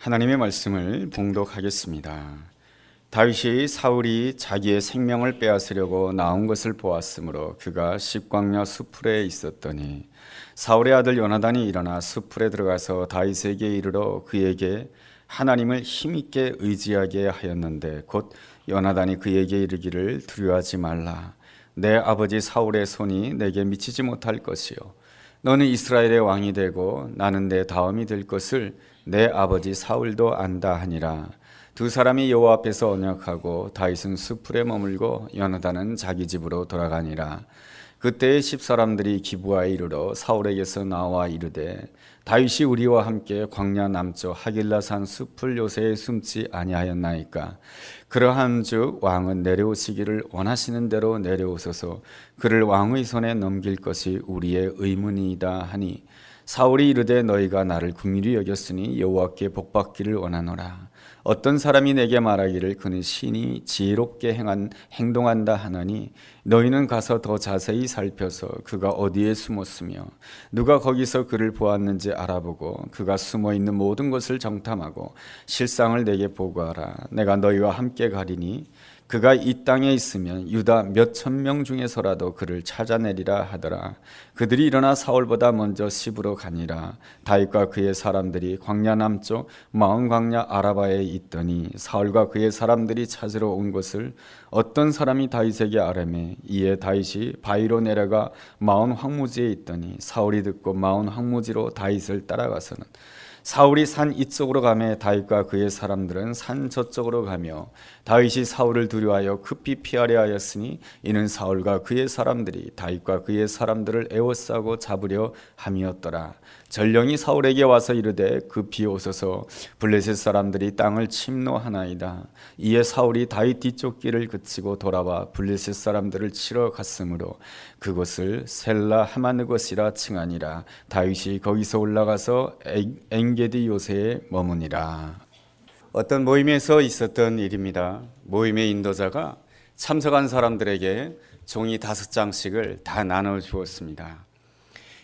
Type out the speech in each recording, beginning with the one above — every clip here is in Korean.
하나님의 말씀을 봉독하겠습니다. 다윗이 사울이 자기의 생명을 빼앗으려고 나온 것을 보았으므로 그가 십광야 수풀에 있었더니 사울의 아들 요나단이 일어나 수풀에 들어가서 다윗에게 이르러 그에게 하나님을 힘있게 의지하게 하였는데 곧 요나단이 그에게 이르기를 두려워하지 말라. 내 아버지 사울의 손이 내게 미치지 못할 것이요 너는 이스라엘의 왕이 되고 나는 내 다음이 될 것을 내 아버지 사울도 안다 하니라. 두 사람이 여호와 앞에서 언약하고 다윗은 수풀에 머물고 요나단은 자기 집으로 돌아가니라. 그때에 십 사람들이 기브아에 이르러 사울에게서 나와 이르되 다윗이 우리와 함께 광야 남쪽 하길라산 수풀 요새에 숨지 아니하였나이까. 그러한즉 왕은 내려오시기를 원하시는 대로 내려오소서. 그를 왕의 손에 넘길 것이 우리의 의문이다 하니 사울이 이르되 너희가 나를 긍휼히 여겼으니 여호와께 복받기를 원하노라. 어떤 사람이 내게 말하기를 그는 신이 지혜롭게 행동한다 하나니 너희는 가서 더 자세히 살펴서 그가 어디에 숨었으며 누가 거기서 그를 보았는지 알아보고 그가 숨어 있는 모든 것을 정탐하고 실상을 내게 보고하라. 내가 너희와 함께 가리니 그가 이 땅에 있으면 유다 몇천 명 중에서라도 그를 찾아내리라 하더라. 그들이 일어나 사울보다 먼저 시브로 가니라. 다윗과 그의 사람들이 광야 남쪽 마온 광야 아라바에 있더니 사울과 그의 사람들이 찾으러 온 것을 어떤 사람이 다윗에게 아뢰매 이에 다윗이 바위로 내려가 마온 황무지에 있더니 사울이 듣고 마온 황무지로 다윗을 따라가서는 사울이 산 이쪽으로 가매 다윗과 그의 사람들은 산 저쪽으로 가며 다윗이 사울을 두려워하여 급히 피하려 하였으니 이는 사울과 그의 사람들이 다윗과 그의 사람들을 에워싸고 잡으려 함이었더라. 전령이 사울에게 와서 이르되 급히 오소서 블레셋 사람들이 땅을 침노하나이다. 이에 사울이 다윗 뒤쪽 길을 그치고 돌아와 블레셋 사람들을 치러 갔으므로 그곳을 셀라 하마느것이라 칭하니라. 다윗이 거기서 올라가서 엔게디 요새에 머무니라. 어떤 모임에서 있었던 일입니다. 모임의 인도자가 참석한 사람들에게 종이 5장씩을 다 나눠 주었습니다.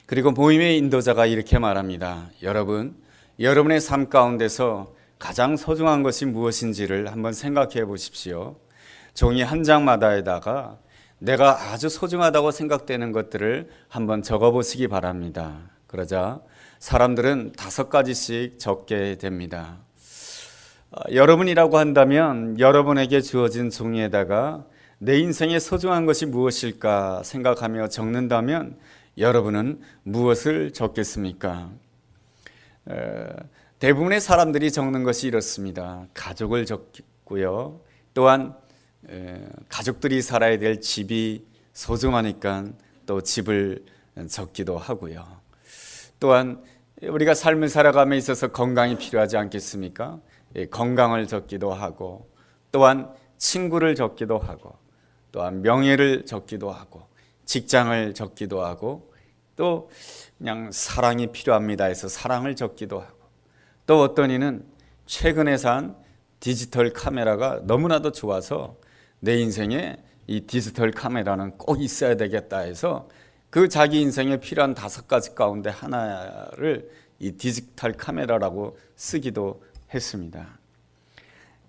그리고 모임의 인도자가 이렇게 말합니다. 여러분의 삶 가운데서 가장 소중한 것이 무엇인지를 한번 생각해 보십시오. 종이 한 장마다에다가 내가 아주 소중하다고 생각되는 것들을 한번 적어 보시기 바랍니다. 그러자 사람들은 5가지씩 적게 됩니다. 여러분이라고 한다면 여러분에게 주어진 종이에다가 내 인생에 소중한 것이 무엇일까 생각하며 적는다면 여러분은 무엇을 적겠습니까? 대부분의 사람들이 적는 것이 이렇습니다. 가족을 적고요. 또한 가족들이 살아야 될 집이 소중하니까 또 집을 적기도 하고요. 또한 우리가 삶을 살아감에 있어서 건강이 필요하지 않겠습니까? 건강을 적기도 하고 또한 친구를 적기도 하고 또한 명예를 적기도 하고 직장을 적기도 하고 또 그냥 사랑이 필요합니다 해서 사랑을 적기도 하고 또 어떤 이는 최근에 산 디지털 카메라가 너무나도 좋아서 내 인생에 이 디지털 카메라는 꼭 있어야 되겠다 해서 그 자기 인생에 필요한 5가지 가운데 하나를 이 디지털 카메라라고 쓰기도 했습니다.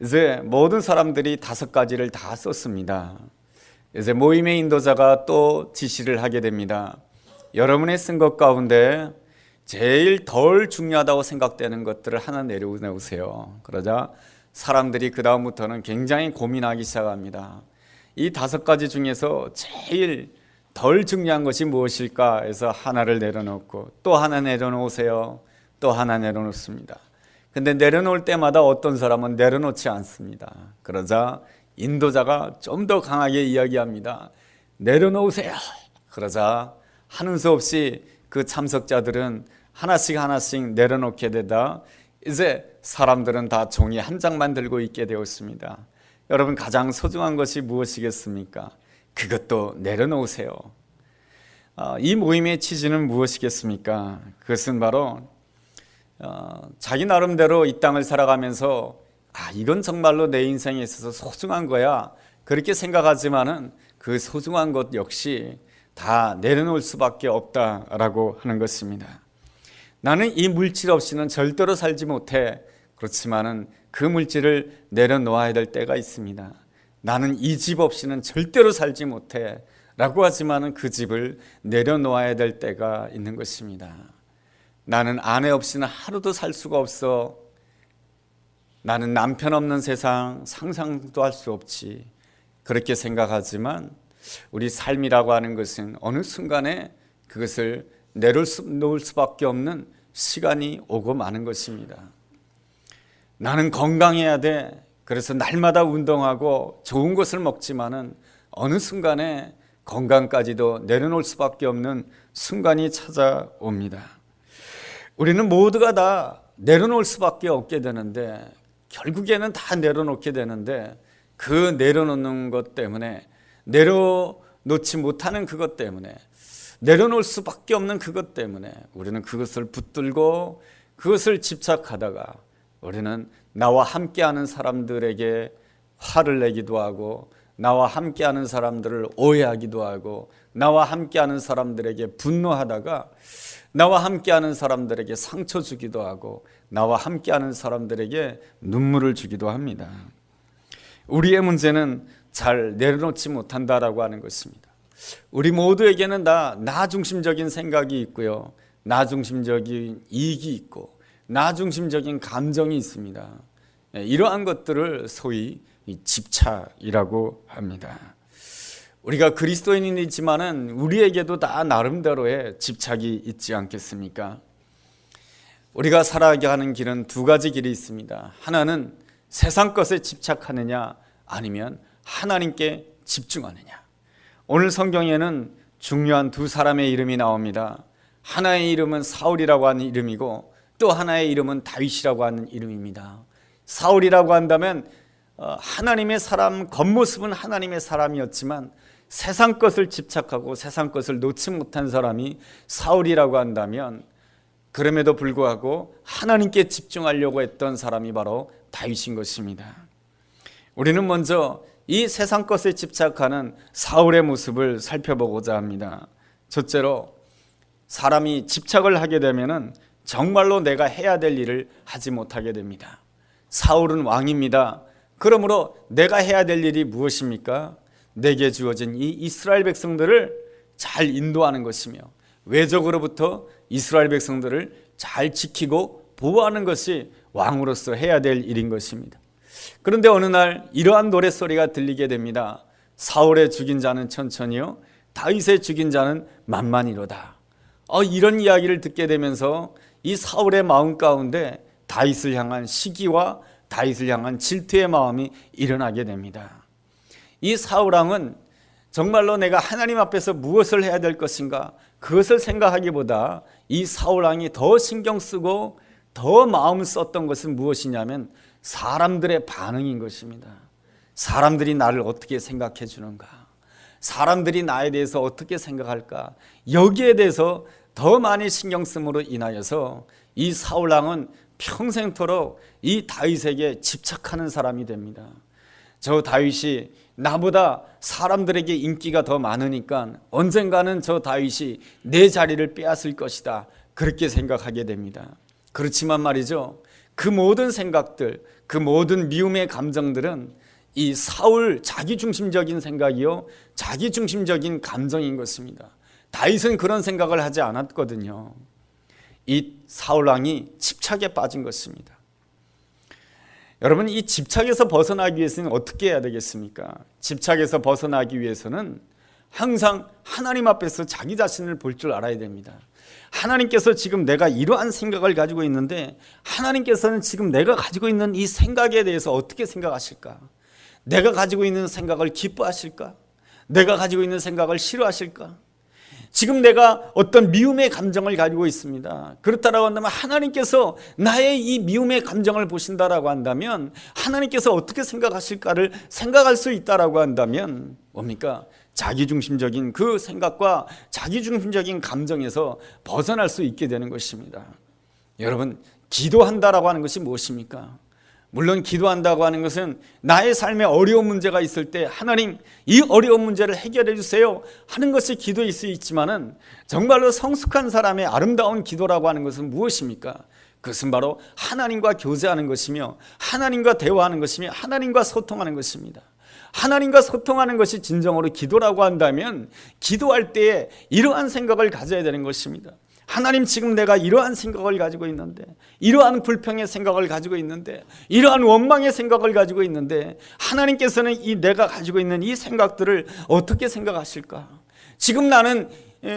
이제 모든 사람들이 5가지를 다 썼습니다. 이제 모임의 인도자가 또 지시를 하게 됩니다. 여러분의 쓴 것 가운데 제일 덜 중요하다고 생각되는 것들을 하나 내려놓으세요. 그러자 사람들이 그 다음부터는 굉장히 고민하기 시작합니다. 이 5가지 중에서 제일 덜 중요한 것이 무엇일까 해서 하나를 내려놓고 또 하나 내려놓으세요. 또 하나 내려놓습니다. 근데 내려놓을 때마다 어떤 사람은 내려놓지 않습니다. 그러자 인도자가 좀 더 강하게 이야기합니다. 내려놓으세요. 그러자 하는 수 없이 그 참석자들은 하나씩 내려놓게 되다 이제 사람들은 다 종이 한 장만 들고 있게 되었습니다. 여러분 가장 소중한 것이 무엇이겠습니까? 그것도 내려놓으세요. 이 모임의 취지는 무엇이겠습니까? 그것은 바로 자기 나름대로 이 땅을 살아가면서 이건 정말로 내 인생에 있어서 소중한 거야 그렇게 생각하지만은 그 소중한 것 역시 다 내려놓을 수밖에 없다라고 하는 것입니다. 나는 이 물질 없이는 절대로 살지 못해. 그렇지만은 그 물질을 내려놓아야 될 때가 있습니다. 나는 이 집 없이는 절대로 살지 못해 라고 하지만은 그 집을 내려놓아야 될 때가 있는 것입니다. 나는 아내 없이는 하루도 살 수가 없어. 나는 남편 없는 세상 상상도 할 수 없지. 그렇게 생각하지만 우리 삶이라고 하는 것은 어느 순간에 그것을 내려놓을 수밖에 없는 시간이 오고 마는 것입니다. 나는 건강해야 돼. 그래서 날마다 운동하고 좋은 것을 먹지만은 어느 순간에 건강까지도 내려놓을 수밖에 없는 순간이 찾아옵니다. 우리는 모두가 다 내려놓을 수밖에 없게 되는데 결국에는 다 내려놓게 되는데 그 내려놓는 것 때문에 내려놓지 못하는 그것 때문에 내려놓을 수밖에 없는 그것 때문에 우리는 그것을 붙들고 그것을 집착하다가 우리는 나와 함께하는 사람들에게 화를 내기도 하고 나와 함께하는 사람들을 오해하기도 하고 나와 함께하는 사람들에게 분노하다가 나와 함께하는 사람들에게 상처 주기도 하고 나와 함께하는 사람들에게 눈물을 주기도 합니다. 우리의 문제는 잘 내려놓지 못한다라고 하는 것입니다. 우리 모두에게는 다 나 중심적인 생각이 있고요, 나 중심적인 이익이 있고 나 중심적인 감정이 있습니다. 이러한 것들을 소위 집착이라고 합니다. 우리가 그리스도인이지만은 우리에게도 다 나름대로의 집착이 있지 않겠습니까? 우리가 살아가게 하는 길은 두 가지 길이 있습니다. 하나는 세상 것에 집착하느냐, 아니면 하나님께 집중하느냐. 오늘 성경에는 중요한 두 사람의 이름이 나옵니다. 하나의 이름은 사울이라고 하는 이름이고 또 하나의 이름은 다윗이라고 하는 이름입니다. 사울이라고 한다면 하나님의 사람, 겉모습은 하나님의 사람이었지만 세상 것을 집착하고 세상 것을 놓지 못한 사람이 사울이라고 한다면, 그럼에도 불구하고 하나님께 집중하려고 했던 사람이 바로 다윗인 것입니다. 우리는 먼저 이 세상 것에 집착하는 사울의 모습을 살펴보고자 합니다. 첫째로, 사람이 집착을 하게 되면은 정말로 내가 해야 될 일을 하지 못하게 됩니다. 사울은 왕입니다. 그러므로 내가 해야 될 일이 무엇입니까? 내게 주어진 이 이스라엘 백성들을 잘 인도하는 것이며 외적으로부터 이스라엘 백성들을 잘 지키고 보호하는 것이 왕으로서 해야 될 일인 것입니다. 그런데 어느 날 이러한 노랫소리가 들리게 됩니다. 사울의 죽인 자는 천천히요, 다윗의 죽인 자는 만만이로다. 이런 이야기를 듣게 되면서 이 사울의 마음 가운데 다윗을 향한 시기와 다윗을 향한 질투의 마음이 일어나게 됩니다. 이 사울왕은 정말로 내가 하나님 앞에서 무엇을 해야 될 것인가, 그것을 생각하기보다 이 사울왕이 더 신경 쓰고 더 마음을 썼던 것은 무엇이냐면 사람들의 반응인 것입니다. 사람들이 나를 어떻게 생각해 주는가, 사람들이 나에 대해서 어떻게 생각할까, 여기에 대해서 더 많이 신경 쓰므로 인하여서 이 사울왕은 평생토록 이 다윗에게 집착하는 사람이 됩니다. 저 다윗이 나보다 사람들에게 인기가 더 많으니까 언젠가는 저 다윗이 내 자리를 빼앗을 것이다, 그렇게 생각하게 됩니다. 그렇지만 말이죠, 그 모든 생각들, 그 모든 미움의 감정들은 이 사울 자기중심적인 생각이요, 자기중심적인 감정인 것입니다. 다윗은 그런 생각을 하지 않았거든요. 이 사울왕이 집착에 빠진 것입니다. 여러분, 이 집착에서 벗어나기 위해서는 어떻게 해야 되겠습니까? 집착에서 벗어나기 위해서는 항상 하나님 앞에서 자기 자신을 볼 줄 알아야 됩니다. 하나님께서 지금 내가 이러한 생각을 가지고 있는데 하나님께서는 지금 내가 가지고 있는 이 생각에 대해서 어떻게 생각하실까? 내가 가지고 있는 생각을 기뻐하실까? 내가 가지고 있는 생각을 싫어하실까? 지금 내가 어떤 미움의 감정을 가지고 있습니다. 그렇다라고 한다면 하나님께서 나의 이 미움의 감정을 보신다라고 한다면 하나님께서 어떻게 생각하실까를 생각할 수 있다라고 한다면 뭡니까? 자기중심적인 그 생각과 자기중심적인 감정에서 벗어날 수 있게 되는 것입니다. 여러분, 기도한다라고 하는 것이 무엇입니까? 물론 기도한다고 하는 것은 나의 삶에 어려운 문제가 있을 때 하나님, 이 어려운 문제를 해결해 주세요 하는 것이 기도일 수 있지만은 정말로 성숙한 사람의 아름다운 기도라고 하는 것은 무엇입니까? 그것은 바로 하나님과 교제하는 것이며 하나님과 대화하는 것이며 하나님과 소통하는 것입니다. 하나님과 소통하는 것이 진정으로 기도라고 한다면 기도할 때에 이러한 생각을 가져야 되는 것입니다. 하나님, 지금 내가 이러한 생각을 가지고 있는데, 이러한 불평의 생각을 가지고 있는데, 이러한 원망의 생각을 가지고 있는데, 하나님께서는 이 내가 가지고 있는 이 생각들을 어떻게 생각하실까? 지금 나는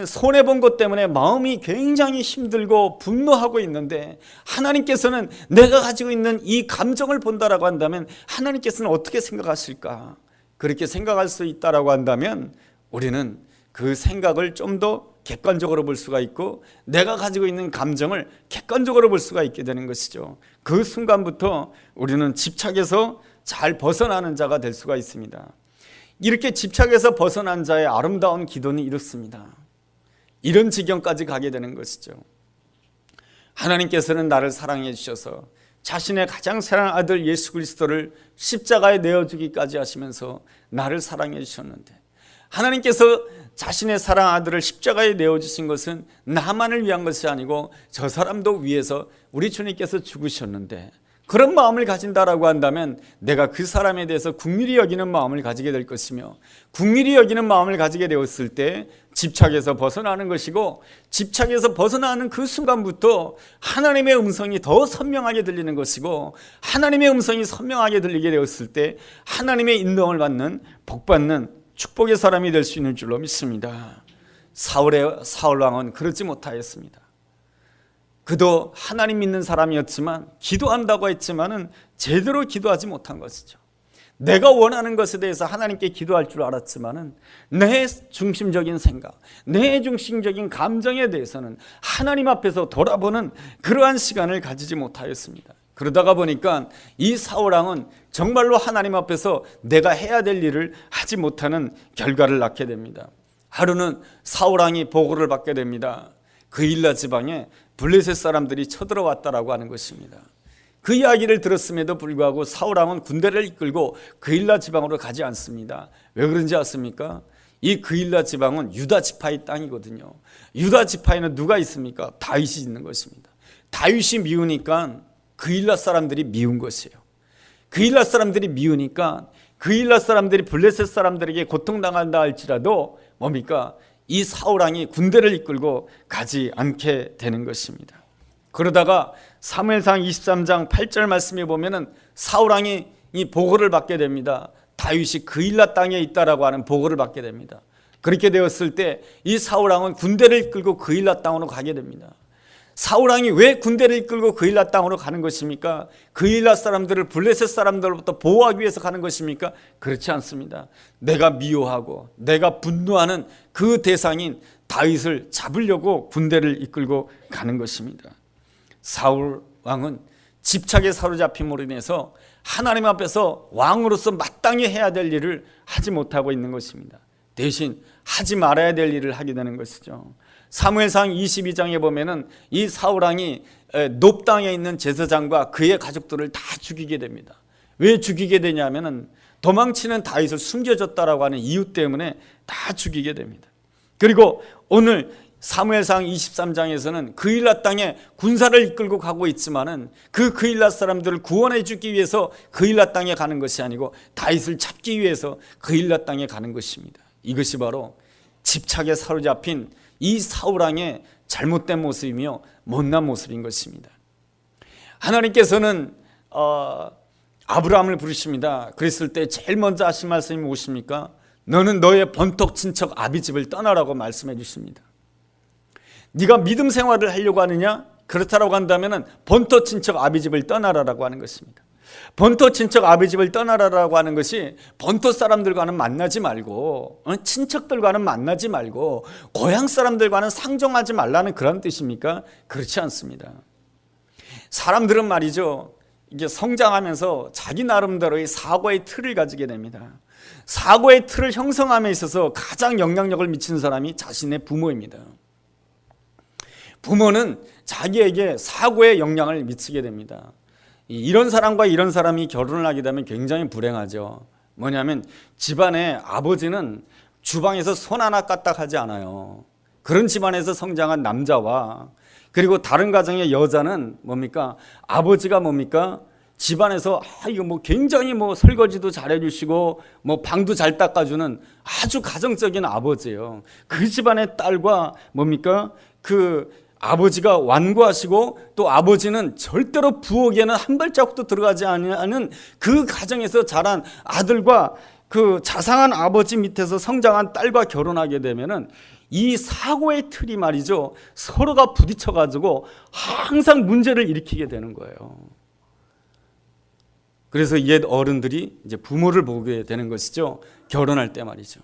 손해본 것 때문에 마음이 굉장히 힘들고 분노하고 있는데, 하나님께서는 내가 가지고 있는 이 감정을 본다라고 한다면 하나님께서는 어떻게 생각하실까? 그렇게 생각할 수 있다라고 한다면 우리는 그 생각을 좀 더 객관적으로 볼 수가 있고, 내가 가지고 있는 감정을 객관적으로 볼 수가 있게 되는 것이죠. 그 순간부터 우리는 집착에서 잘 벗어나는 자가 될 수가 있습니다. 이렇게 집착에서 벗어난 자의 아름다운 기도는 이렇습니다. 이런 지경까지 가게 되는 것이죠. 하나님께서는 나를 사랑해 주셔서 자신의 가장 사랑하는 아들 예수 그리스도를 십자가에 내어주기까지 하시면서 나를 사랑해 주셨는데, 하나님께서 자신의 사랑하는 아들을 십자가에 내어주신 것은 나만을 위한 것이 아니고 저 사람도 위해서 우리 주님께서 죽으셨는데, 그런 마음을 가진다라고 한다면 내가 그 사람에 대해서 긍휼히 여기는 마음을 가지게 될 것이며, 긍휼히 여기는 마음을 가지게 되었을 때 집착에서 벗어나는 것이고, 집착에서 벗어나는 그 순간부터 하나님의 음성이 더 선명하게 들리는 것이고, 하나님의 음성이 선명하게 들리게 되었을 때 하나님의 인도함을 받는, 복받는 축복의 사람이 될 수 있는 줄로 믿습니다. 사울 왕은 그렇지 못하였습니다. 그도 하나님 믿는 사람이었지만, 기도한다고 했지만은 제대로 기도하지 못한 것이죠. 내가 원하는 것에 대해서 하나님께 기도할 줄 알았지만은 내 중심적인 생각, 내 중심적인 감정에 대해서는 하나님 앞에서 돌아보는 그러한 시간을 가지지 못하였습니다. 그러다가 보니까 이 사울 왕은 정말로 하나님 앞에서 내가 해야 될 일을 하지 못하는 결과를 낳게 됩니다. 하루는 사울 왕이 보고를 받게 됩니다. 그일라 지방에 블레셋 사람들이 쳐들어왔다라고 하는 것입니다. 그 이야기를 들었음에도 불구하고 사울 왕은 군대를 이끌고 그일라 지방으로 가지 않습니다. 왜 그런지 아십니까? 이 그일라 지방은 유다 지파의 땅이거든요. 유다 지파에는 누가 있습니까? 다윗이 있는 것입니다. 다윗이 미우니까 그일라 사람들이 미운 것이에요. 그일라 사람들이 미우니까 그일라 사람들이 블레셋 사람들에게 고통당한다 할지라도 뭡니까? 이 사울 왕이 군대를 이끌고 가지 않게 되는 것입니다. 그러다가 사무엘상 23장 8절 말씀에 보면은 사울 왕이 이 보고를 받게 됩니다. 다윗이 그일라 땅에 있다라고 하는 보고를 받게 됩니다. 그렇게 되었을 때 이 사울 왕은 군대를 이끌고 그일라 땅으로 가게 됩니다. 사울 왕이 왜 군대를 이끌고 그일라 땅으로 가는 것입니까? 그일라 사람들을 블레셋 사람들로부터 보호하기 위해서 가는 것입니까? 그렇지 않습니다. 내가 미워하고 내가 분노하는 그 대상인 다윗을 잡으려고 군대를 이끌고 가는 것입니다. 사울 왕은 집착에 사로잡힘으로 인해서 하나님 앞에서 왕으로서 마땅히 해야 될 일을 하지 못하고 있는 것입니다. 대신 하지 말아야 될 일을 하게 되는 것이죠. 사무엘상 22장에 보면은 이 사울 왕이 높 땅에 있는 제사장과 그의 가족들을 다 죽이게 됩니다. 왜 죽이게 되냐면은 도망치는 다윗을 숨겨줬다라고 하는 이유 때문에 다 죽이게 됩니다. 그리고 오늘 사무엘상 23장에서는 그일라 땅에 군사를 이끌고 가고 있지만은 그 그일라 사람들을 구원해 주기 위해서 그일라 땅에 가는 것이 아니고 다윗을 잡기 위해서 그일라 땅에 가는 것입니다. 이것이 바로 집착에 사로잡힌 이 사울 왕의 잘못된 모습이며 못난 모습인 것입니다. 하나님께서는 아브라함을 부르십니다. 그랬을 때 제일 먼저 하신 말씀이 무엇입니까? 너는 너의 번톡 친척 아비집을 떠나라고 말씀해 주십니다. 네가 믿음 생활을 하려고 하느냐? 그렇다라고 한다면 번토 친척 아비집을 떠나라라고 하는 것입니다. 번토 친척 아비집을 떠나라라고 하는 것이 번토 사람들과는 만나지 말고 친척들과는 만나지 말고 고향 사람들과는 상종하지 말라는 그런 뜻입니까? 그렇지 않습니다. 사람들은 말이죠, 이게 성장하면서 자기 나름대로의 사고의 틀을 가지게 됩니다. 사고의 틀을 형성함에 있어서 가장 영향력을 미치는 사람이 자신의 부모입니다. 부모는 자기에게 사고에 영향을 미치게 됩니다. 이런 사람과 이런 사람이 결혼을 하게 되면 굉장히 불행하죠. 뭐냐면 집안의 아버지는 주방에서 손 하나 까딱하지 않아요. 그런 집안에서 성장한 남자와 그리고 다른 가정의 여자는 뭡니까? 아버지가 뭡니까? 집안에서 이거 뭐 굉장히 뭐 설거지도 잘해 주시고 뭐 방도 잘 닦아주는 아주 가정적인 아버지예요. 그 집안의 딸과 뭡니까? 그 아버지가 완고하시고 또 아버지는 절대로 부엌에는 한 발자국도 들어가지 않는 그 가정에서 자란 아들과 그 자상한 아버지 밑에서 성장한 딸과 결혼하게 되면은 이 사고의 틀이 말이죠, 서로가 부딪혀 가지고 항상 문제를 일으키게 되는 거예요. 그래서 옛 어른들이 이제 부모를 보게 되는 것이죠. 결혼할 때 말이죠.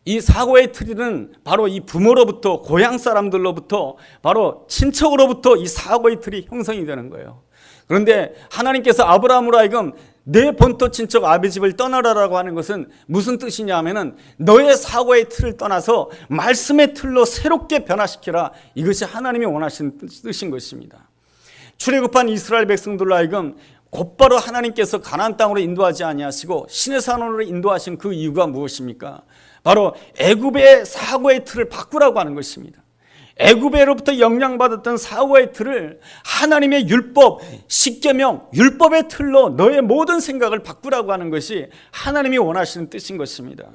이 사고의 틀은 바로 이 부모로부터, 고향 사람들로부터, 바로 친척으로부터 이 사고의 틀이 형성이 되는 거예요. 그런데 하나님께서 아브라함으로 하여금 내 본토 친척 아비 집을 떠나라라고 하는 것은 무슨 뜻이냐 하면은 너의 사고의 틀을 떠나서 말씀의 틀로 새롭게 변화시키라. 이것이 하나님이 원하시는 뜻인 것입니다. 출애굽한 이스라엘 백성들로 하여금 곧바로 하나님께서 가나안 땅으로 인도하지 아니하시고 시내 산으로 인도하신 그 이유가 무엇입니까? 바로 애굽의 사고의 틀을 바꾸라고 하는 것입니다. 애굽에로부터 영향받았던 사고의 틀을 하나님의 율법, 십계명, 율법의 틀로 너의 모든 생각을 바꾸라고 하는 것이 하나님이 원하시는 뜻인 것입니다.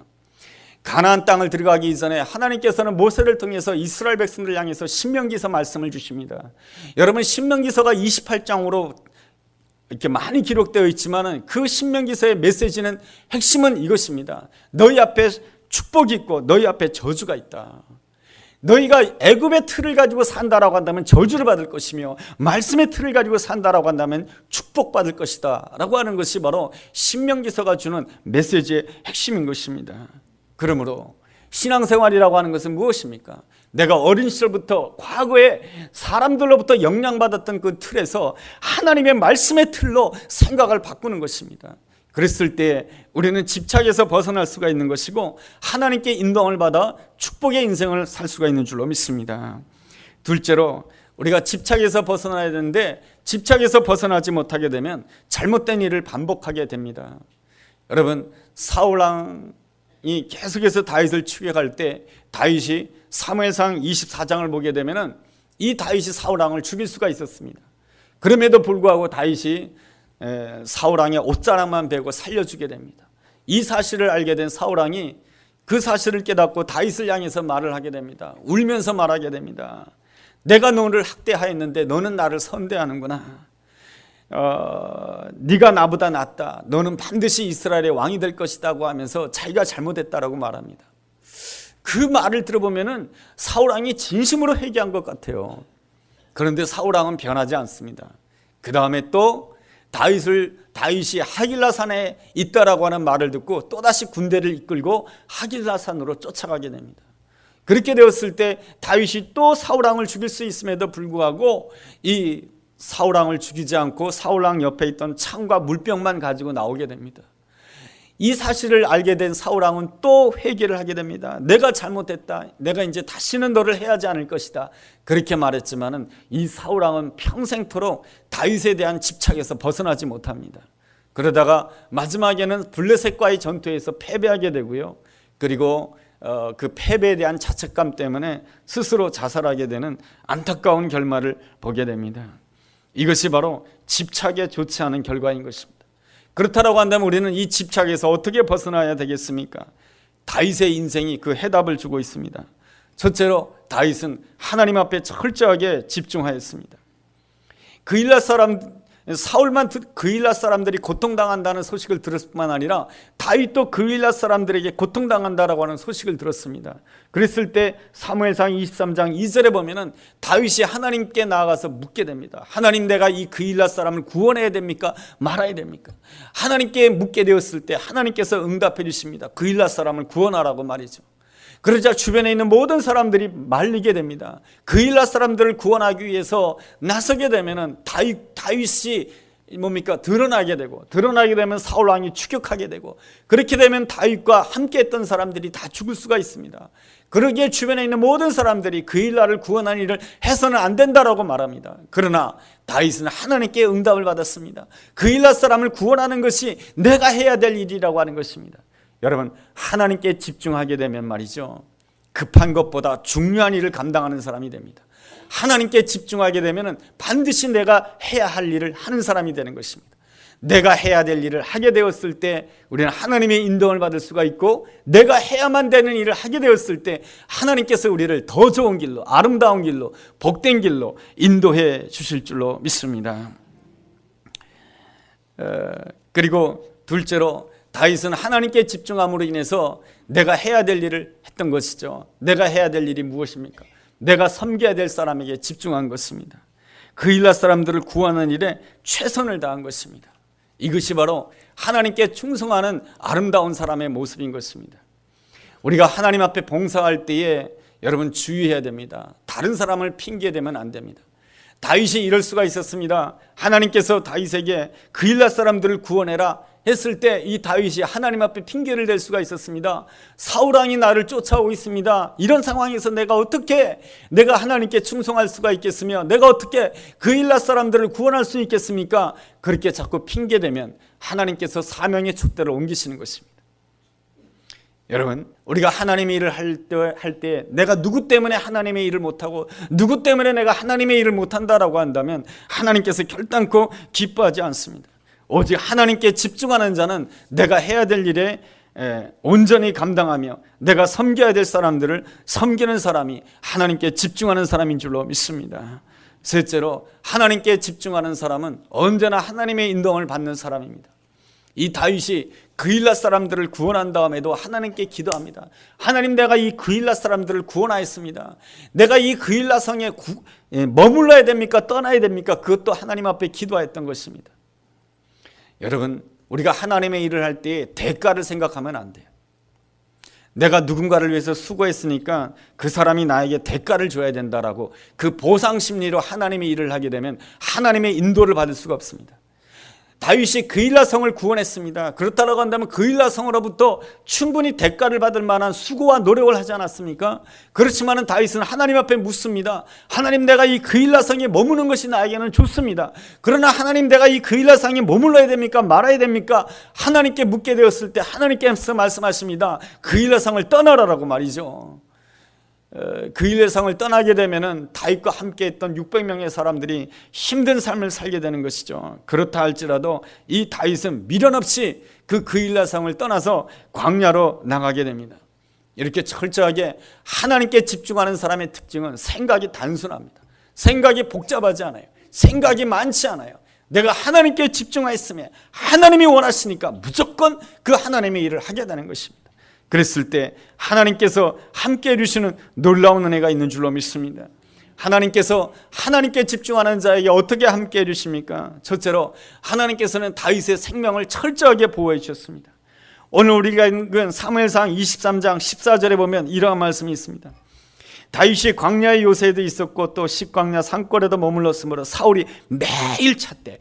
가나안 땅을 들어가기 이전에 하나님께서는 모세를 통해서 이스라엘 백성들을 향해서 신명기서 말씀을 주십니다. 여러분, 신명기서가 28장으로 이렇게 많이 기록되어 있지만 그 신명기서의 메시지는 핵심은 이것입니다. 너희 앞에 축복이 있고 너희 앞에 저주가 있다. 너희가 애굽의 틀을 가지고 산다라고 한다면 저주를 받을 것이며 말씀의 틀을 가지고 산다라고 한다면 축복받을 것이다 라고 하는 것이 바로 신명기서가 주는 메시지의 핵심인 것입니다. 그러므로 신앙생활이라고 하는 것은 무엇입니까? 내가 어린 시절부터 과거에 사람들로부터 영향받았던 그 틀에서 하나님의 말씀의 틀로 생각을 바꾸는 것입니다. 그랬을 때 우리는 집착에서 벗어날 수가 있는 것이고 하나님께 인도함을 받아 축복의 인생을 살 수가 있는 줄로 믿습니다. 둘째로, 우리가 집착에서 벗어나야 되는데 집착에서 벗어나지 못하게 되면 잘못된 일을 반복하게 됩니다. 여러분, 사울왕이 계속해서 다윗을 추격할 때 다윗이 사무엘상 24장을 보게 되면 이 다윗이 사울왕을 죽일 수가 있었습니다. 그럼에도 불구하고 다윗이 사울왕의 옷자락만 베고 살려주게 됩니다. 이 사실을 알게 된 사울왕이 그 사실을 깨닫고 다윗을 향해서 말을 하게 됩니다. 울면서 말하게 됩니다. 내가 너를 학대하였는데 너는 나를 선대하는구나. 네가 나보다 낫다. 너는 반드시 이스라엘의 왕이 될 것이다고 하면서 자기가 잘못했다라고 말합니다. 그 말을 들어보면은 사울왕이 진심으로 회개한 것 같아요. 그런데 사울왕은 변하지 않습니다. 그 다음에 또 다윗이 하길라산에 있다라고 하는 말을 듣고 또다시 군대를 이끌고 하길라산으로 쫓아가게 됩니다. 그렇게 되었을 때 다윗이 또 사울왕을 죽일 수 있음에도 불구하고 이 사울왕을 죽이지 않고 사울왕 옆에 있던 창과 물병만 가지고 나오게 됩니다. 이 사실을 알게 된 사울왕은 또 회개를 하게 됩니다. 내가 잘못했다. 내가 이제 다시는 너를 해하지 않을 것이다. 그렇게 말했지만은 이 사울왕은 평생토록 다윗에 대한 집착에서 벗어나지 못합니다. 그러다가 마지막에는 블레셋과의 전투에서 패배하게 되고요. 그리고 그 패배에 대한 자책감 때문에 스스로 자살하게 되는 안타까운 결말을 보게 됩니다. 이것이 바로 집착에 좋지 않은 결과인 것입니다. 그렇다고 한다면 우리는 이 집착에서 어떻게 벗어나야 되겠습니까? 다윗의 인생이 그 해답을 주고 있습니다. 첫째로 다윗은 하나님 앞에 철저하게 집중하였습니다. 그일랏 사람들이 고통당한다는 소식을 들었을 뿐만 아니라 다윗도 그일랏 사람들에게 고통당한다라고 하는 소식을 들었습니다. 그랬을 때 사무엘상 23장 2절에 보면은 다윗이 하나님께 나아가서 묻게 됩니다. 하나님, 내가 이 그일랏 사람을 구원해야 됩니까? 말아야 됩니까? 하나님께 묻게 되었을 때 하나님께서 응답해 주십니다. 그일랏 사람을 구원하라고 말이죠. 그러자 주변에 있는 모든 사람들이 말리게 됩니다. 그일랏 사람들을 구원하기 위해서 나서게 되면은 다윗이 드러나게 되면 사울 왕이 추격하게 되고, 그렇게 되면 다윗과 함께했던 사람들이 다 죽을 수가 있습니다. 그러기에 주변에 있는 모든 사람들이 그일랏을 구원하는 일을 해서는 안 된다라고 말합니다. 그러나 다윗은 하나님께 응답을 받았습니다. 그일랏 사람을 구원하는 것이 내가 해야 될 일이라고 하는 것입니다. 여러분, 하나님께 집중하게 되면 말이죠, 급한 것보다 중요한 일을 감당하는 사람이 됩니다. 하나님께 집중하게 되면 반드시 내가 해야 할 일을 하는 사람이 되는 것입니다. 내가 해야 될 일을 하게 되었을 때 우리는 하나님의 인도를 받을 수가 있고, 내가 해야만 되는 일을 하게 되었을 때 하나님께서 우리를 더 좋은 길로, 아름다운 길로, 복된 길로 인도해 주실 줄로 믿습니다. 그리고 둘째로 다윗은 하나님께 집중함으로 인해서 내가 해야 될 일을 했던 것이죠. 내가 해야 될 일이 무엇입니까? 내가 섬겨야 될 사람에게 집중한 것입니다. 그일라 사람들을 구하는 일에 최선을 다한 것입니다. 이것이 바로 하나님께 충성하는 아름다운 사람의 모습인 것입니다. 우리가 하나님 앞에 봉사할 때에 여러분 주의해야 됩니다. 다른 사람을 핑계대면 안 됩니다. 다윗이 이럴 수가 있었습니다. 하나님께서 다윗에게 그일라 사람들을 구원해라 했을 때 이 다윗이 하나님 앞에 핑계를 댈 수가 있었습니다. 사울왕이 나를 쫓아오고 있습니다. 이런 상황에서 내가 하나님께 충성할 수가 있겠으며, 내가 어떻게 그일라 사람들을 구원할 수 있겠습니까? 그렇게 자꾸 핑계대면 하나님께서 사명의 촛대를 옮기시는 것입니다. 여러분, 우리가 하나님의 일을 할 때 내가 누구 때문에 하나님의 일을 못하고 누구 때문에 내가 하나님의 일을 못한다라고 한다면 하나님께서 결단코 기뻐하지 않습니다. 오직 하나님께 집중하는 자는 내가 해야 될 일에 온전히 감당하며 내가 섬겨야 될 사람들을 섬기는 사람이 하나님께 집중하는 사람인 줄로 믿습니다. 셋째로, 하나님께 집중하는 사람은 언제나 하나님의 인도함을 받는 사람입니다. 이 다윗이 그일라 사람들을 구원한 다음에도 하나님께 기도합니다. 하나님, 내가 이 그일라 사람들을 구원하였습니다. 내가 이 그일라 성에 머물러야 됩니까? 떠나야 됩니까? 그것도 하나님 앞에 기도하였던 것입니다. 여러분, 우리가 하나님의 일을 할 때 대가를 생각하면 안 돼요. 내가 누군가를 위해서 수고했으니까 그 사람이 나에게 대가를 줘야 된다라고 그 보상 심리로 하나님의 일을 하게 되면 하나님의 인도를 받을 수가 없습니다. 다윗이 그일라 성을 구원했습니다. 그렇다고 한다면 그일라 성으로부터 충분히 대가를 받을 만한 수고와 노력을 하지 않았습니까? 그렇지만 다윗은 하나님 앞에 묻습니다. 하나님, 내가 이 그일라 성에 머무는 것이 나에게는 좋습니다. 그러나 하나님, 내가 이 그일라 성에 머물러야 됩니까? 말아야 됩니까? 하나님께 묻게 되었을 때 하나님께서 말씀하십니다. 그일라 성을 떠나라라고 말이죠. 그일라 성을 떠나게 되면은 다윗과 함께 했던 600명의 사람들이 힘든 삶을 살게 되는 것이죠. 그렇다 할지라도 이 다윗은 미련 없이 그일라 성을 떠나서 광야로 나가게 됩니다. 이렇게 철저하게 하나님께 집중하는 사람의 특징은 생각이 단순합니다. 생각이 복잡하지 않아요. 생각이 많지 않아요. 내가 하나님께 집중하였으면 하나님이 원하시니까 무조건 그 하나님의 일을 하게 되는 것입니다. 그랬을 때 하나님께서 함께 해주시는 놀라운 은혜가 있는 줄로 믿습니다. 하나님께서 하나님께 집중하는 자에게 어떻게 함께 해주십니까? 첫째로, 하나님께서는 다윗의 생명을 철저하게 보호해 주셨습니다. 오늘 우리가 읽은 사무엘상 23장 14절에 보면 이러한 말씀이 있습니다. 다윗이 광야의 요새에도 있었고 또 식광야 산골에도 머물렀으므로 사울이 매일 찾되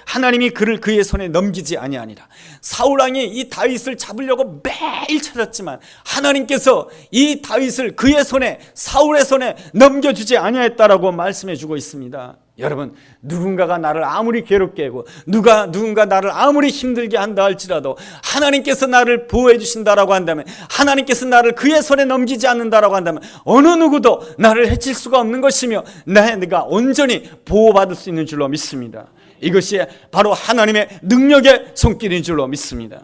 하나님이 그를 그의 손에 넘기지 아니하니라. 사울왕이 이 다윗을 잡으려고 매일 찾았지만 하나님께서 이 다윗을 그의 손에, 사울의 손에 넘겨주지 아니하였다라고 말씀해 주고 있습니다. 여러분, 누군가가 나를 아무리 괴롭게 하고 누군가 나를 아무리 힘들게 한다 할지라도 하나님께서 나를 보호해 주신다라고 한다면, 하나님께서 나를 그의 손에 넘기지 않는다라고 한다면 어느 누구도 나를 해칠 수가 없는 것이며 내가 온전히 보호받을 수 있는 줄로 믿습니다. 이것이 바로 하나님의 능력의 손길인 줄로 믿습니다.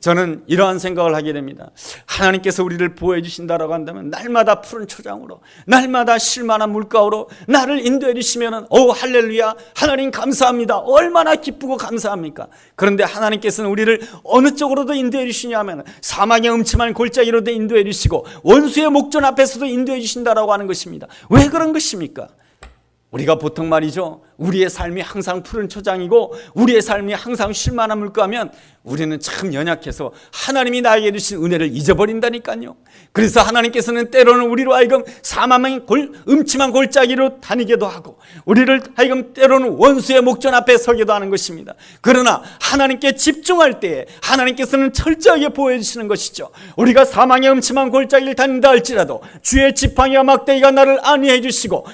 저는 이러한 생각을 하게 됩니다. 하나님께서 우리를 보호해 주신다라고 한다면 날마다 푸른 초장으로, 날마다 쉴만한 물가로 나를 인도해 주시면 할렐루야, 하나님 감사합니다. 얼마나 기쁘고 감사합니까? 그런데 하나님께서는 우리를 어느 쪽으로도 인도해 주시냐면 사망의 음침한 골짜기로도 인도해 주시고 원수의 목전 앞에서도 인도해 주신다라고 하는 것입니다. 왜 그런 것입니까? 우리가 보통 말이죠, 우리의 삶이 항상 푸른 초장이고 우리의 삶이 항상 쉴만한 물가면 우리는 참 연약해서 하나님이 나에게 주신 은혜를 잊어버린다니까요. 그래서 하나님께서는 때로는 우리로 하여금 사망의 음침한 골짜기로 다니게도 하고 우리를 하여금 때로는 원수의 목전 앞에 서게도 하는 것입니다. 그러나 하나님께 집중할 때에 하나님께서는 철저하게 보호해 주시는 것이죠. 우리가 사망의 음침한 골짜기를 다닌다 할지라도 주의 지팡이와 막대기가 나를 안위해 주시고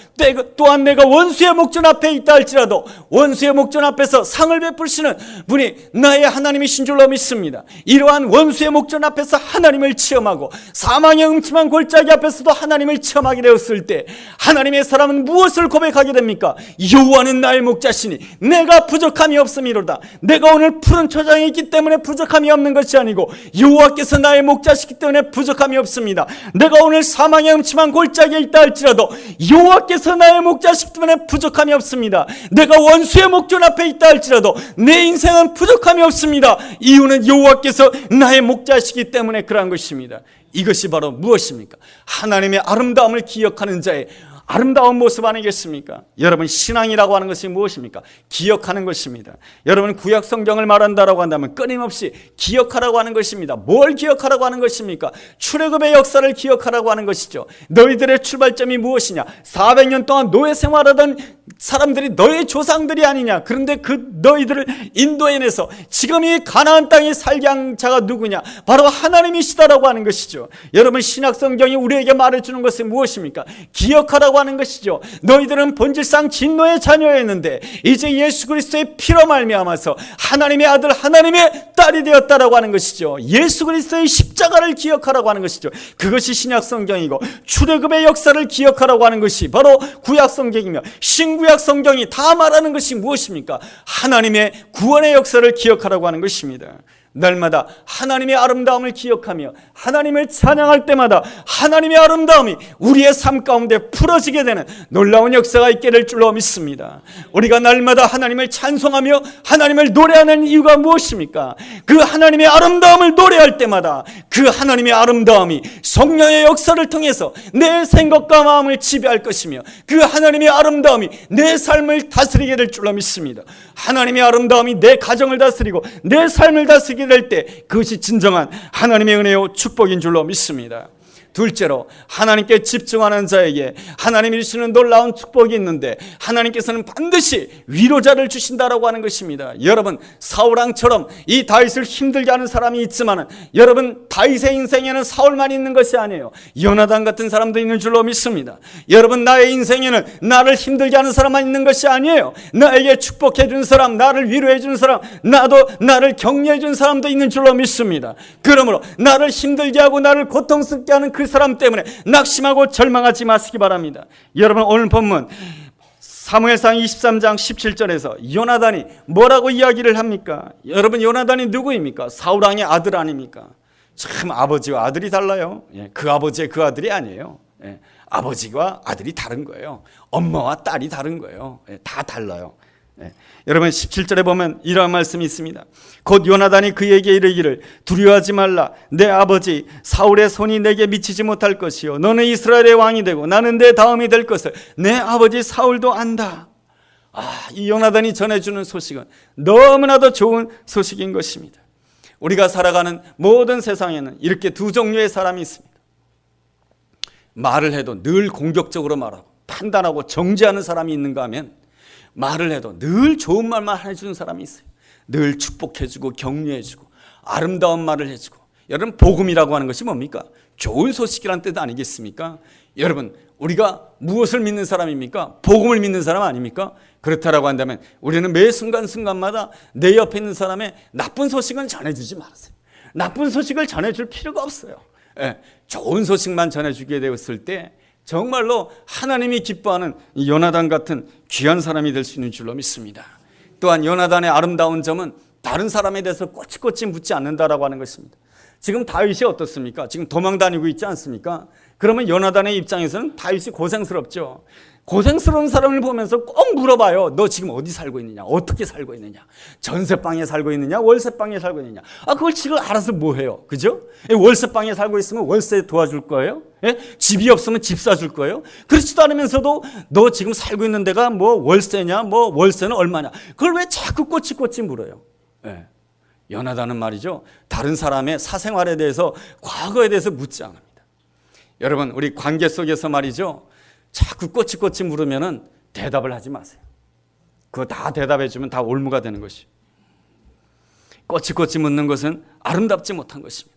또한 내가 원수의 목전 앞에 있다 할지라도 원수의 목전 앞에서 상을 베푸시는 분이 나의 하나님이신 줄로 믿습니다. 이러한 원수의 목전 앞에서 하나님을 체험하고 사망의 음침한 골짜기 앞에서도 하나님을 체험하게 되었을 때 하나님의 사람은 무엇을 고백하게 됩니까? 여호와는 나의 목자시니 내가 부족함이 없음이로다. 내가 오늘 푸른 초장에 있기 때문에 부족함이 없는 것이 아니고 여호와께서 나의 목자시기 때문에 부족함이 없습니다. 내가 오늘 사망의 음침한 골짜기에 있다 할지라도 여호와께서 나의 목자시기 때문에 부족함이 없습니다. 내가 원수의 목전 앞에 있다 할지라도 내 인생은 부족함이 없습니다. 이유는 여호와께서 나의 목자시기 때문에 그러한 것입니다. 이것이 바로 무엇입니까? 하나님의 아름다움을 기억하는 자의 아름다운 모습 아니겠습니까? 여러분, 신앙이라고 하는 것이 무엇입니까? 기억하는 것입니다. 여러분, 구약 성경을 말한다라고 한다면 끊임없이 기억하라고 하는 것입니다. 뭘 기억하라고 하는 것입니까? 출애굽의 역사를 기억하라고 하는 것이죠. 너희들의 출발점이 무엇이냐? 400년 동안 노예 생활하던 사람들이 너의 조상들이 아니냐? 그런데 그 너희들을 인도해내서 지금 이 가나안 땅에 살게 한 자가 누구냐? 바로 하나님이시다라고 하는 것이죠. 여러분, 신약 성경이 우리에게 말해주는 것은 무엇입니까? 기억하라고 하는 것이죠. 너희들은 본질상 진노의 자녀였는데 이제 예수 그리스도의 피로 말미암아서 하나님의 아들 하나님의 딸이 되었다라고 하는 것이죠. 예수 그리스도의 십자가를 기억하라고 하는 것이죠. 그것이 신약 성경이고 출애굽의 역사를 기억하라고 하는 것이 바로 구약 성경이며 신구약 성경이 다 말하는 것이 무엇입니까? 하나님의 구원의 역사를 기억하라고 하는 것입니다. 날마다 하나님의 아름다움을 기억하며 하나님을 찬양할 때마다 하나님의 아름다움이 우리의 삶 가운데 풀어지게 되는 놀라운 역사가 있게 될 줄로 믿습니다. 우리가 날마다 하나님을 찬송하며 하나님을 노래하는 이유가 무엇입니까? 그 하나님의 아름다움을 노래할 때마다 그 하나님의 아름다움이 성령의 역사를 통해서 내 생각과 마음을 지배할 것이며 그 하나님의 아름다움이 내 삶을 다스리게 될 줄로 믿습니다. 하나님의 아름다움이 내 가정을 다스리고 내 삶을 다스리게 될 때 그것이 진정한 하나님의 은혜요 축복인 줄로 믿습니다. 둘째로, 하나님께 집중하는 자에게 하나님이 주시는 놀라운 축복이 있는데 하나님께서는 반드시 위로자를 주신다라고 하는 것입니다. 여러분, 사울왕처럼 이 다윗을 힘들게 하는 사람이 있지만 여러분, 다윗의 인생에는 사울만 있는 것이 아니에요. 요나단 같은 사람도 있는 줄로 믿습니다. 여러분, 나의 인생에는 나를 힘들게 하는 사람만 있는 것이 아니에요. 나에게 축복해 준 사람, 나를 위로해 준 사람, 나도 나를 격려해 준 사람도 있는 줄로 믿습니다. 그러므로 나를 힘들게 하고 나를 고통스럽게 하는 그 사람 때문에 낙심하고 절망하지 마시기 바랍니다. 여러분, 오늘 본문 사무엘상 23장 17절에서 요나단이 뭐라고 이야기를 합니까? 여러분, 요나단이 누구입니까? 사울왕의 아들 아닙니까? 참 아버지와 아들이 달라요. 그 아버지의 그 아들이 아니에요. 아버지와 아들이 다른 거예요. 엄마와 딸이 다른 거예요. 다 달라요. 여러분, 17절에 보면 이러한 말씀이 있습니다. 곧 요나단이 그에게 이르기를 두려워하지 말라. 내 아버지 사울의 손이 내게 미치지 못할 것이요 너는 이스라엘의 왕이 되고 나는 내 다음이 될 것을 내 아버지 사울도 안다. 이 요나단이 전해주는 소식은 너무나도 좋은 소식인 것입니다. 우리가 살아가는 모든 세상에는 이렇게 두 종류의 사람이 있습니다. 말을 해도 늘 공격적으로 말하고 판단하고 정죄하는 사람이 있는가 하면 말을 해도 늘 좋은 말만 해주는 사람이 있어요. 늘 축복해주고 격려해주고 아름다운 말을 해주고. 여러분, 복음이라고 하는 것이 뭡니까? 좋은 소식이란 뜻 아니겠습니까? 여러분, 우리가 무엇을 믿는 사람입니까? 복음을 믿는 사람 아닙니까? 그렇다라고 한다면 우리는 매 순간순간마다 내 옆에 있는 사람의 나쁜 소식은 전해주지 말았어요. 나쁜 소식을 전해줄 필요가 없어요. 좋은 소식만 전해주게 되었을 때 정말로 하나님이 기뻐하는 요나단 같은 귀한 사람이 될 수 있는 줄로 믿습니다. 또한 요나단의 아름다운 점은 다른 사람에 대해서 꼬치꼬치 묻지 않는다라고 하는 것입니다. 지금 다윗이 어떻습니까? 지금 도망 다니고 있지 않습니까? 그러면 요나단의 입장에서는 다윗이 고생스럽죠. 고생스러운 사람을 보면서 꼭 물어봐요. 너 지금 어디 살고 있느냐? 어떻게 살고 있느냐? 전세방에 살고 있느냐? 월세방에 살고 있느냐? 그걸 지금 알아서 뭐 해요? 그죠? 월세방에 살고 있으면 월세 도와줄 거예요? 집이 없으면 집 사줄 거예요? 그렇지도 않으면서도 너 지금 살고 있는 데가 뭐 월세냐? 뭐 월세는 얼마냐? 그걸 왜 자꾸 꼬치꼬치 물어요? 요나단은 말이죠, 다른 사람의 사생활에 대해서, 과거에 대해서 묻지 않습니다. 여러분, 우리 관계 속에서 말이죠, 자꾸 꼬치꼬치 물으면은 대답을 하지 마세요. 그거 다 대답해 주면 다 올무가 되는 것이에요. 꼬치꼬치 묻는 것은 아름답지 못한 것입니다.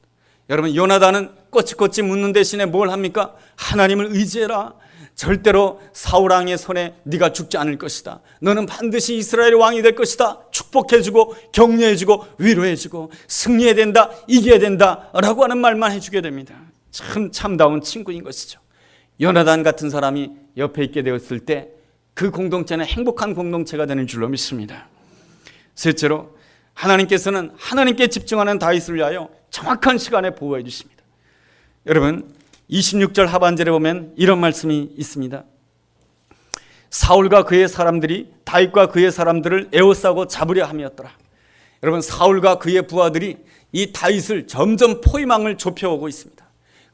여러분, 요나단은 꼬치꼬치 묻는 대신에 뭘 합니까? 하나님을 의지해라. 절대로 사울 왕의 손에 네가 죽지 않을 것이다. 너는 반드시 이스라엘의 왕이 될 것이다. 축복해주고 격려해주고 위로해주고 승리해야 된다, 이겨야 된다라고 하는 말만 해주게 됩니다. 참 참다운 친구인 것이죠. 요나단 같은 사람이 옆에 있게 되었을 때 그 공동체는 행복한 공동체가 되는 줄로 믿습니다. 셋째로, 하나님께서는 하나님께 집중하는 다윗을 위하여 정확한 시간에 보호해 주십니다. 여러분, 26절 하반절에 보면 이런 말씀이 있습니다. 사울과 그의 사람들이 다윗과 그의 사람들을 에워싸고 잡으려 함이었더라. 여러분, 사울과 그의 부하들이 이 다윗을 점점 포위망을 좁혀오고 있습니다.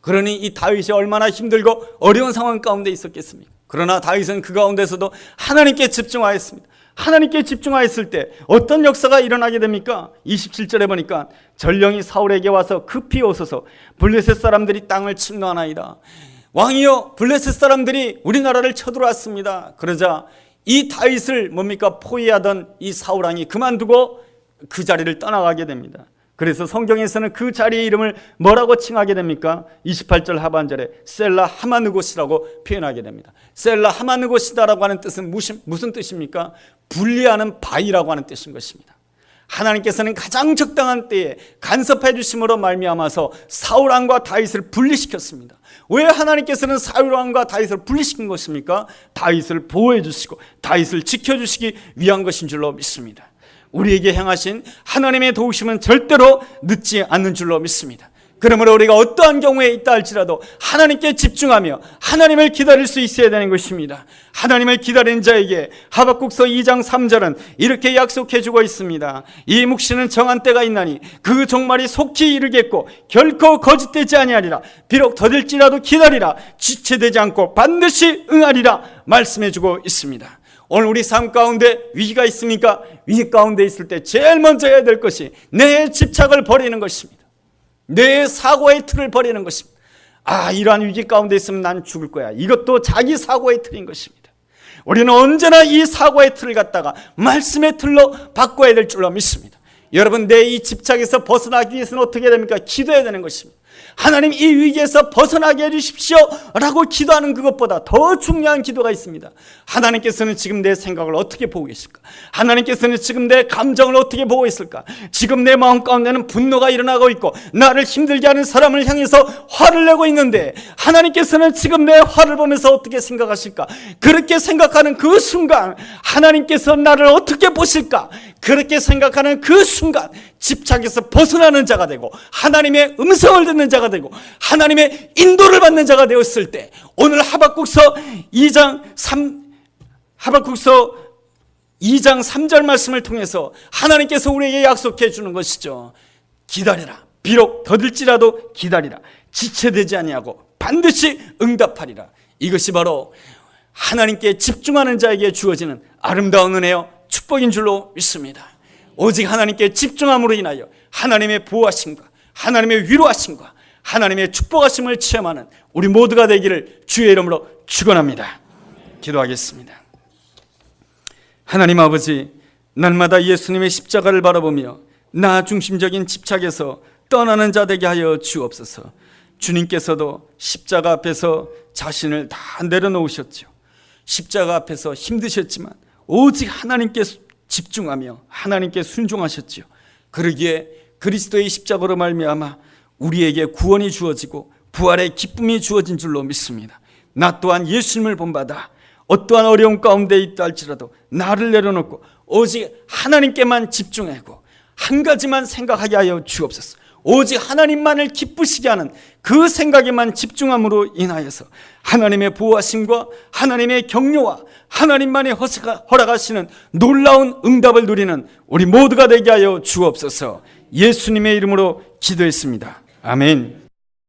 그러니 이 다윗이 얼마나 힘들고 어려운 상황 가운데 있었겠습니까? 그러나 다윗은 그 가운데서도 하나님께 집중하였습니다. 하나님께 집중하였을 때 어떤 역사가 일어나게 됩니까? 27절에 보니까 전령이 사울에게 와서 급히 오소서 블레셋 사람들이 땅을 침노하나이다. 왕이여, 블레셋 사람들이 우리나라를 쳐들어왔습니다. 그러자 이 다윗을 포위하던 이 사울 왕이 그만두고 그 자리를 떠나가게 됩니다. 그래서 성경에서는 그 자리의 이름을 뭐라고 칭하게 됩니까? 28절 하반절에 셀라 하마느곳이라고 표현하게 됩니다. 셀라 하마느곳이다라고 하는 뜻은 무슨 뜻입니까? 분리하는 바위라고 하는 뜻인 것입니다. 하나님께서는 가장 적당한 때에 간섭해 주심으로 말미암아서 사울 왕과 다윗을 분리시켰습니다. 왜 하나님께서는 사울 왕과 다윗을 분리시킨 것입니까? 다윗을 보호해 주시고 다윗을 지켜주시기 위한 것인 줄로 믿습니다. 우리에게 행하신 하나님의 도우심은 절대로 늦지 않는 줄로 믿습니다. 그러므로 우리가 어떠한 경우에 있다 할지라도 하나님께 집중하며 하나님을 기다릴 수 있어야 되는 것입니다. 하나님을 기다리는 자에게 하박국서 2장 3절은 이렇게 약속해 주고 있습니다. 이 묵시는 정한 때가 있나니 그 종말이 속히 이르겠고 결코 거짓되지 아니하리라. 비록 더딜지라도 기다리라. 지체되지 않고 반드시 응하리라 말씀해 주고 있습니다. 오늘 우리 삶 가운데 위기가 있습니까? 위기 가운데 있을 때 제일 먼저 해야 될 것이 내 집착을 버리는 것입니다. 내 사고의 틀을 버리는 것입니다. 이러한 위기 가운데 있으면 난 죽을 거야. 이것도 자기 사고의 틀인 것입니다. 우리는 언제나 이 사고의 틀을 갖다가 말씀의 틀로 바꿔야 될 줄로 믿습니다. 여러분, 내 이 집착에서 벗어나기 위해서는 어떻게 됩니까? 기도해야 되는 것입니다. 하나님, 이 위기에서 벗어나게 해주십시오 라고 기도하는 그것보다 더 중요한 기도가 있습니다. 하나님께서는 지금 내 생각을 어떻게 보고 계실까? 하나님께서는 지금 내 감정을 어떻게 보고 있을까? 지금 내 마음 가운데는 분노가 일어나고 있고 나를 힘들게 하는 사람을 향해서 화를 내고 있는데 하나님께서는 지금 내 화를 보면서 어떻게 생각하실까? 그렇게 생각하는 그 순간 하나님께서 나를 어떻게 보실까? 그렇게 생각하는 그 순간 집착에서 벗어나는 자가 되고 하나님의 음성을 듣는 자가 되고 하나님의 인도를 받는 자가 되었을 때 오늘 하박국서 2장 3절 말씀을 통해서 하나님께서 우리에게 약속해 주는 것이죠. 기다리라. 비록 더딜지라도 기다리라. 지체되지 아니하고 반드시 응답하리라. 이것이 바로 하나님께 집중하는 자에게 주어지는 아름다운 은혜요 축복인 줄로 믿습니다. 오직 하나님께 집중함으로 인하여 하나님의 보호하심과 하나님의 위로하심과 하나님의 축복하심을 체험하는 우리 모두가 되기를 주의 이름으로 축원합니다. 기도하겠습니다. 하나님 아버지, 날마다 예수님의 십자가를 바라보며 나 중심적인 집착에서 떠나는 자 되게 하여 주옵소서. 주님께서도 십자가 앞에서 자신을 다 내려놓으셨죠. 십자가 앞에서 힘드셨지만 오직 하나님께 집중하며 하나님께 순종하셨지요. 그러기에 그리스도의 십자가로 말미암아 우리에게 구원이 주어지고 부활의 기쁨이 주어진 줄로 믿습니다. 나 또한 예수님을 본받아 어떠한 어려움 가운데 있다 할지라도 나를 내려놓고 오직 하나님께만 집중하고 한 가지만 생각하게 하여 주옵소서. 오직 하나님만을 기쁘시게 하는 그 생각에만 집중함으로 인하여서 하나님의 보호하심과 하나님의 격려와 하나님만이 허락하시는 놀라운 응답을 누리는 우리 모두가 되게 하여 주옵소서. 예수님의 이름으로 기도했습니다. 아멘.